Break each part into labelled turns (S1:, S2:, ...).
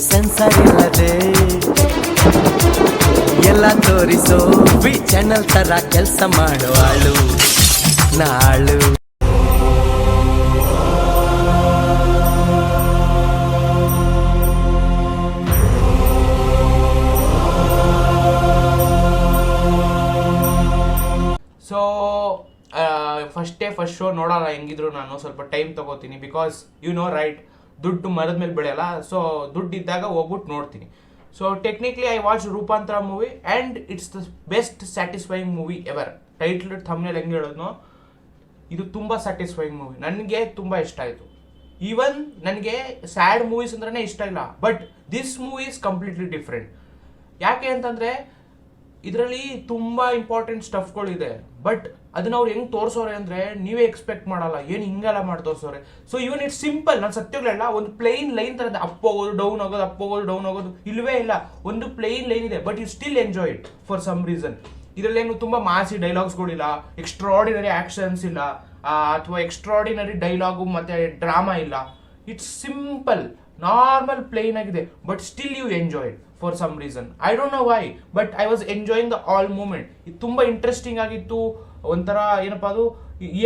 S1: Sensor ಇಲ್ಲದೆ ಎಲ್ಲ ತೋರಿಸೋ ವಿ ಚಾನಲ್ ತರ ಕೆಲಸ ಮಾಡುವಾಳು ನಾಳು.
S2: ಸೊ ಫಸ್ಟ್ ಶೋ ನೋಡಲ್ಲ, ಹೆಂಗಿದ್ರು ನಾನು ಸ್ವಲ್ಪ ಟೈಮ್ ತಗೋತೀನಿ. ಬಿಕಾಸ್ ಯು ನೋ ರೈಟ್, ದುಡ್ಡು ಮರದ ಮೇಲೆ ಬೆಳೆಯಲ್ಲ. ಸೊ ದುಡ್ಡು ಇದ್ದಾಗ ಹೋಗ್ಬಿಟ್ಟು ನೋಡ್ತೀನಿ. ಸೊ ಟೆಕ್ನಿಕಲಿ ಐ ವಾಚ್ ರೂಪಾಂತರ movie and it's the best satisfying movie ever. Title thumbnail ಹೆಂಗೆ ಹೇಳೋದು, ಇದು ತುಂಬ ಸ್ಯಾಟಿಸ್ಫೈಯಿಂಗ್ ಮೂವಿ. ನನಗೆ ತುಂಬ ಇಷ್ಟ ಆಯಿತು. ಈವನ್ ನನಗೆ ಸ್ಯಾಡ್ ಮೂವೀಸ್ ಅಂದ್ರೇ ಇಷ್ಟ ಇಲ್ಲ, but this movie is completely different. ಯಾಕೆ ಅಂತಂದರೆ ಇದರಲ್ಲಿ ತುಂಬ ಇಂಪಾರ್ಟೆಂಟ್ ಸ್ಟಫ್ಗಳಿದೆ, ಬಟ್ ಅದನ್ನ ಅವ್ರು ಹೆಂಗೆ ತೋರಿಸೋರೆ ಅಂದರೆ ನೀವೇ ಎಕ್ಸ್ಪೆಕ್ಟ್ ಮಾಡಲ್ಲ, ಏನು ಹಿಂಗೆಲ್ಲ ಮಾಡಿ ತೋರಿಸೋರೆ. So even it's simple. ನಾನು ಸತ್ಯಗಳೆಲ್ಲ ಒಂದು ಪ್ಲೈನ್ ಲೈನ್ ಥರದ ಅಪ್ ಹೋಗೋದು ಡೌನ್ ಹೋಗೋದು, ಅಪ್ ಹೋಗೋದು ಡೌನ್ ಹೋಗೋದು ಇಲ್ಲವೇ ಇಲ್ಲ. ಒಂದು ಪ್ಲೈನ್ ಲೈನ್ ಇದೆ, but you still enjoy it for some reason. ಇದರಲ್ಲೇನು ತುಂಬ ಮಾಸಿ ಡೈಲಾಗ್ಸ್ಗಳಿಲ್ಲ, ಎಕ್ಸ್ಟ್ರಾಡಿನರಿ ಆ್ಯಕ್ಷನ್ಸ್ ಇಲ್ಲ, ಅಥವಾ ಎಕ್ಸ್ಟ್ರಾಡಿನರಿ ಡೈಲಾಗು ಮತ್ತು ಡ್ರಾಮಾ ಇಲ್ಲ. ಇಟ್ಸ್ ಸಿಂಪಲ್, ನಾರ್ಮಲ್ ಪ್ಲೇನ್ ಆಗಿದೆ, but still you enjoy it for some reason. I don't know why, but I was enjoying the all moment. ಇದು ತುಂಬ ಇಂಟ್ರೆಸ್ಟಿಂಗ್ ಆಗಿತ್ತು. ಒಂಥರ ಏನಪ್ಪ ಅದು,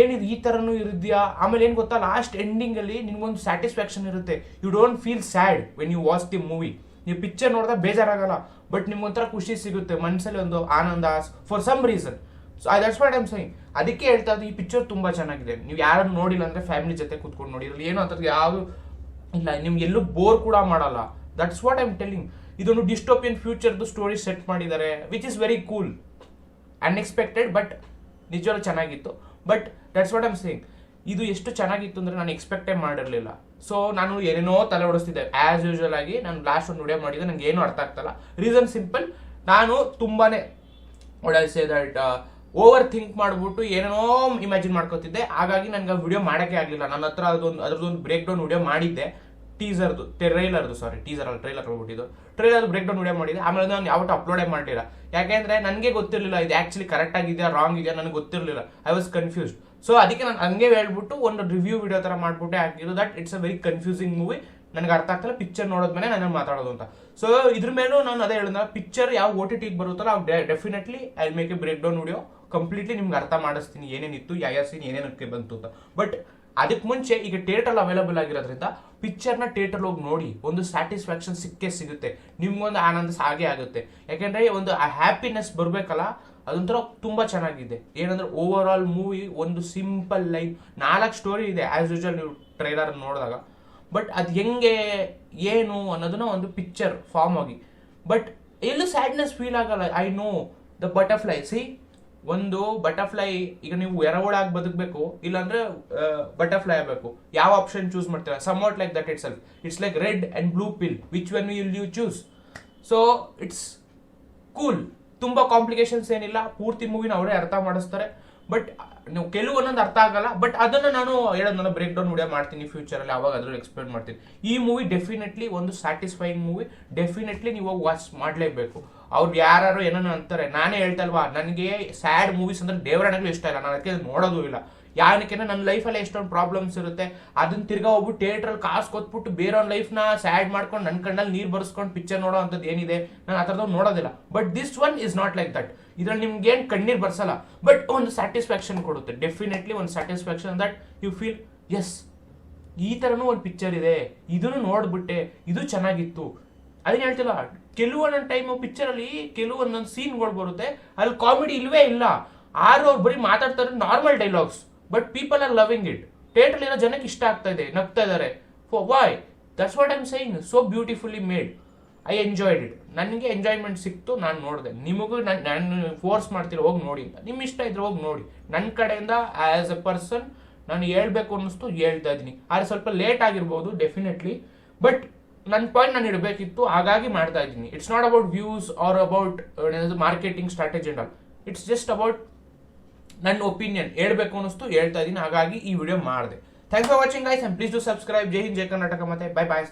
S2: ಏನಿದು ಈ ಥರನೂ ಇರುದ್ಯಾ. ಆಮೇಲೆ ಏನು ಗೊತ್ತಾ, ಲಾಸ್ಟ್ ಎಂಡಿಂಗಲ್ಲಿ ನಿಮ್ಗೊಂದು ಸ್ಯಾಟಿಸ್ಫ್ಯಾಕ್ಷನ್ ಇರುತ್ತೆ. You don't feel sad when you watch the movie. ನೀವು ಪಿಕ್ಚರ್ ನೋಡಿದಾಗ ಬೇಜಾರಾಗಲ್ಲ, ಬಟ್ ನಿಮ್ಗೊಂಥರ ಖುಷಿ ಸಿಗುತ್ತೆ, ಮನಸ್ಸಲ್ಲಿ ಒಂದು ಆನಂದ for some reason. So that's what I'm saying. ಅದಕ್ಕೆ ಹೇಳ್ತಾ ಇದ್ದು, ಈ ಪಿಕ್ಚರ್ ತುಂಬ ಚೆನ್ನಾಗಿದೆ. ನೀವು ಯಾರು ನೋಡಿಲ್ಲ ಅಂದರೆ ಫ್ಯಾಮಿಲಿ ಜೊತೆ ಕೂತ್ಕೊಂಡು ನೋಡಿ. ಇರಲಿ, ಏನೋ ಅಂಥದ್ದು ಯಾವುದು ಇಲ್ಲ, ನಿಮ್ಗೆ ಎಲ್ಲೂ ಬೋರ್ ಕೂಡ ಮಾಡಲ್ಲ. That's what I'm telling. ಇದೊಂದು ಡಿಸ್ಟೋಪಿಯನ್ ಫ್ಯೂಚರ್ದು ಸ್ಟೋರಿ ಸೆಟ್ ಮಾಡಿದ್ದಾರೆ, which is very cool, unexpected, but ನಿಜವಾಗ್ಲೂ ಚೆನ್ನಾಗಿತ್ತು. But that's what I'm saying. ಇದು ಎಷ್ಟು ಚೆನ್ನಾಗಿತ್ತು ಅಂದರೆ ನಾನು ಎಕ್ಸ್ಪೆಕ್ಟೇ ಮಾಡಿರಲಿಲ್ಲ. ಸೊ ನಾನು ಏನೇನೋ ತಲೆ ಓಡಿಸ್ತಿದ್ದೆ ಆ್ಯಸ್ ಯೂಶುವಲ್ ಆಗಿ. ನಾನು ಲಾಸ್ಟ್ ಒಂದು ವಿಡಿಯೋ ಮಾಡಿದ್ದೆ, ನನಗೆ ಏನೂ ಅರ್ಥ ಆಗ್ತಲ್ಲ. ರೀಸನ್ ಸಿಂಪಲ್, ನಾನು ತುಂಬಾ ಸೇ ದಟ್ ಓವರ್ ಥಿಂಕ್ ಮಾಡಿಬಿಟ್ಟು ಏನೇನೋ ಇಮ್ಯಾಜಿನ್ ಮಾಡ್ಕೋತಿದ್ದೆ. ಹಾಗಾಗಿ ನನಗೆ ಆ ವಿಡಿಯೋ ಮಾಡೋಕ್ಕೆ ಆಗಲಿಲ್ಲ. ನನ್ನ ಹತ್ರ ಅದ್ರದ್ದೊಂದು ಬ್ರೇಕ್ ಡೌನ್ ವಿಡಿಯೋ ಮಾಡಿದ್ದೆ, ಟ್ರೈಲರ್ದು ಹೋಗ್ಬಿಟ್ಟಿದ್ದು. ಟ್ರೈಲರ್ ಬ್ರೇಕ್ ಡೌನ್ ವಿಡಿಯೋ ಮಾಡಿದೆ. ಆಮೇಲೆ ನಾನು ಯಾವತ್ತೂ ಅಪ್ಲೋಡೇ ಮಾಡಲಿಲ್ಲ, ಯಾಕೆಂದರೆ ನನಗೆ ಗೊತ್ತಿರಲಿಲ್ಲ ಇದು ಆ್ಯಕ್ಚುಲಿ ಕರೆಕ್ಟ್ ಆಗಿದೆಯಾ ರಾಂಗ್ ಇದೆಯಾ ನನಗೆ ಗೊತ್ತಿರಲಿಲ್ಲ. I was confused. ಸೊ ಅದಕ್ಕೆ ನಾನು ಹಂಗೆ ಹೇಳ್ಬಿಟ್ಟು ಒಂದು ರಿವ್ಯೂ ವಿಡಿಯೋ ಥರ ಮಾಡಿಬಿಟ್ಟೆ ಹಾಕಿದ್ದು. That it's a very confusing movie. ನನಗೆ ಅರ್ಥ ಆಗ್ತಲ್ಲ ಪಿಕ್ಚರ್ ನೋಡಿದ್ಮೇಲೆ ನಾನು ಮಾತಾಡೋದು ಅಂತ. ಸೊ ಇದ್ರ ಮೇಲೂ ನಾನು ಅದೇ ಹೇಳಿದ, ಪಿಕ್ಚರ್ ಯಾವ OTT ಬರುತ್ತಲ್ಲ ಅವು definitely I make a breakdown video. Completely ನಿಮ್ಗೆ ಅರ್ಥ ಮಾಡಿಸ್ತೀನಿ ಏನೇನಿತ್ತು, ಯಾವ ಸೀನ್ ಏನೇನಕ್ಕೆ ಬಂತು ಅಂತ. ಬಟ್ ಅದಕ್ಕೆ ಮುಂಚೆ ಈಗ ಥಿಯೇಟರ್ ಅವೈಲಬಲ್ ಆಗಿರೋದ್ರಿಂದ ಪಿಕ್ಚರ್ನ ಥಿಯೇಟರ್ ಹೋಗಿ ನೋಡಿ, ಒಂದು ಸ್ಯಾಟಿಸ್ಫ್ಯಾಕ್ಷನ್ ಸಿಕ್ಕೇ ಸಿಗುತ್ತೆ, ನಿಮ್ಗೊಂದು ಆನಂದ ಹಾಗೆ ಆಗುತ್ತೆ. ಯಾಕೆಂದರೆ ಒಂದು ಹ್ಯಾಪಿನೆಸ್ ಬರಬೇಕಲ್ಲ, ಅದೊಂಥರ ತುಂಬ ಚೆನ್ನಾಗಿದೆ. ಏನಂದ್ರೆ ಓವರ್ ಆಲ್ ಮೂವಿ ಒಂದು ಸಿಂಪಲ್ ಲೈನ್, 4 ಸ್ಟೋರಿ ಇದೆ ಆ್ಯಸ್ ಯೂಶುವಲ್ ನೀವು ಟ್ರೈಲರ್ ನೋಡಿದಾಗ. ಬಟ್ ಅದು ಹೆಂಗೆ ಏನು ಅನ್ನೋದನ್ನ ಒಂದು ಪಿಕ್ಚರ್ ಫಾರ್ಮ್ ಆಗಿ, ಬಟ್ ಎಲ್ಲೂ ಸ್ಯಾಡ್ನೆಸ್ ಫೀಲ್ ಆಗಲ್ಲ. I know the butterfly. ಒಂದು ಬಟರ್ಫ್ಲೈ, ಈಗ ನೀವು ಎರವಳಾಗಿ ಬದುಕಬೇಕು, ಇಲ್ಲಾಂದ್ರೆ ಬಟರ್ಫ್ಲೈ ಆಗಬೇಕು, ಯಾವ ಆಪ್ಷನ್ ಚೂಸ್ ಮಾಡ್ತೀರಾ? Somewhat like that itself. It's like red and blue pill, which one will you choose? So it's cool. ತುಂಬ ಕಾಂಪ್ಲಿಕೇಶನ್ಸ್ ಏನಿಲ್ಲ, ಪೂರ್ತಿ ಮೂವಿನ ಅವರೇ ಅರ್ಥ ಮಾಡಿಸ್ತಾರೆ. ಬಟ್ ನೀವು ಕೆಲವೊಂದೊಂದು ಅರ್ಥ ಆಗಲ್ಲ, ಬಟ್ ಅದನ್ನು ನಾನು ಹೇಳೋದನ್ನ ಬ್ರೇಕ್ ಡೌನ್ ವಿಡಿಯೋ ಮಾಡ್ತೀನಿ ಫ್ಯೂಚರಲ್ಲಿ, ಅವಾಗ ಅದ್ರಲ್ಲಿ ಎಕ್ಸ್ಪ್ಲೇನ್ ಮಾಡ್ತೀನಿ. ಈ ಮೂವಿ ಡೆಫಿನೆಟ್ಲಿ ಒಂದು ಸ್ಯಾಟಿಸ್ಫೈಯಿಂಗ್ ಮೂವಿ. ಡೆಫಿನೆಟ್ಲಿ ನೀವು ಹೋಗಿ ವಾಚ್ ಮಾಡಲೇಬೇಕು. ಅವ್ರು ಯಾರು ಏನೋ ಅಂತಾರೆ, ನಾನೇ ಹೇಳ್ತಲ್ವಾ, ನನಗೆ ಸ್ಯಾಡ್ ಮೂವೀಸ್ ಅಂದ್ರೆ ದೇವರಣೆಗಳು ಇಷ್ಟ ಇಲ್ಲ, ನಾನು ಅದಕ್ಕೆ ನೋಡೋದು ಇಲ್ಲ. ಯಾಕೆ ನನ್ನ ಲೈಫಲ್ಲಿ ಎಷ್ಟೊಂದು ಪ್ರಾಬ್ಲಮ್ಸ್ ಇರುತ್ತೆ, ಅದನ್ನ ತಿರ್ಗಾ ಹೋಗ್ಬಿಟ್ಟು ಥಿಯೇಟ್ರಲ್ಲಿ ಕಾಸು ಕೊಟ್ಬಿಟ್ಟು ಬೇರೆಯವ್ರ ಲೈಫ್ನ ಸ್ಯಾಡ್ ಮಾಡ್ಕೊಂಡು ನನ್ನ ಕಣ್ಣಲ್ಲಿ ನೀರು ಬರ್ಸ್ಕೊಂಡು ಪಿಕ್ಚರ್ ನೋಡೋ ಅಂಥದ್ದು ಏನಿದೆ, ನಾನು ಆ ಥರದ್ದು ನೋಡೋದಿಲ್ಲ. But this one is not like that. ಇದ್ರಲ್ಲಿ ನಿಮ್ಗೆ ಏನು ಕಣ್ಣೀರು ಬರ್ಸಲ್ಲ, ಬಟ್ ಒಂದು ಸ್ಯಾಟಿಸ್ಫ್ಯಾಕ್ಷನ್ ಕೊಡುತ್ತೆ. ಡೆಫಿನೆಟ್ಲಿ ಒಂದು satisfaction that you feel as, ಈ ಥರನೂ ಒಂದು ಪಿಕ್ಚರ್ ಇದೆ, ಇದನ್ನು ನೋಡ್ಬಿಟ್ಟೆ, ಇದು ಚೆನ್ನಾಗಿತ್ತು. ಅದನ್ನ ಹೇಳ್ತಿಲ್ಲ, ಕೆಲವೊಂದೊಂದು ಟೈಮು ಪಿಕ್ಚರಲ್ಲಿ ಕೆಲವೊಂದೊಂದು ಸೀನ್ಗಳು ಬರುತ್ತೆ, ಅಲ್ಲಿ ಕಾಮಿಡಿ ಇಲ್ವೇ ಇಲ್ಲ. ಅವ್ರು ಬರೀ ಮಾತಾಡ್ತಾರೆ normal dialogues, but people are loving it. Theatre ಇರೋ ಜನಕ್ಕೆ ಇಷ್ಟ ಆಗ್ತಾ ಇದೆ, ನಗ್ತಾ ಇದ್ದಾರೆ. For why? That's what I'm saying. So beautifully made. I enjoyed it. ನನಗೆ ಎಂಜಾಯ್ಮೆಂಟ್ ಸಿಕ್ತು, ನಾನು ನೋಡಿದೆ. ನಿಮಗೂ ನಾನು ಫೋರ್ಸ್ ಮಾಡ್ತೀರ ಹೋಗಿ ನೋಡಿ ಅಂತ, ನಿಮ್ಮ ಇಷ್ಟ ಇದ್ರೆ ಹೋಗಿ ನೋಡಿ. ನನ್ನ ಕಡೆಯಿಂದ ಆ್ಯಸ್ ಎ ಪರ್ಸನ್ ನಾನು ಹೇಳ್ಬೇಕು ಅನ್ನಿಸ್ತು, ಹೇಳ್ತಾ ಇದ್ದೀನಿ. ಆದರೆ ಸ್ವಲ್ಪ ಲೇಟ್ ಆಗಿರ್ಬೋದು ಡೆಫಿನೆಟ್ಲಿ, ಬಟ್ ನನ್ನ ಪಾಯಿಂಟ್ ನಾನು ಇಡಬೇಕಿತ್ತು, ಹಾಗಾಗಿ ಮಾಡ್ತಾ ಇದ್ದೀನಿ. It's not about views or about marketing strategy and all. It's just about ನನ್ನ ಒಪಿನಿಯನ್ ಹೇಳ್ಬೇಕು ಅನ್ನಿಸ್ತು, ಹೇಳ್ತಾ ಇದ್ದೀನಿ, ಹಾಗಾಗಿ ಈ ವಿಡಿಯೋ ಮಾಡಿದೆ. Thanks for watching guys, and please to subscribe. ಜೈ ಹಿಂದ್, ಜೈ ಕರ್ನಾಟಕ, ಮತ್ತೆ ಬೈ ಬಾಯ್.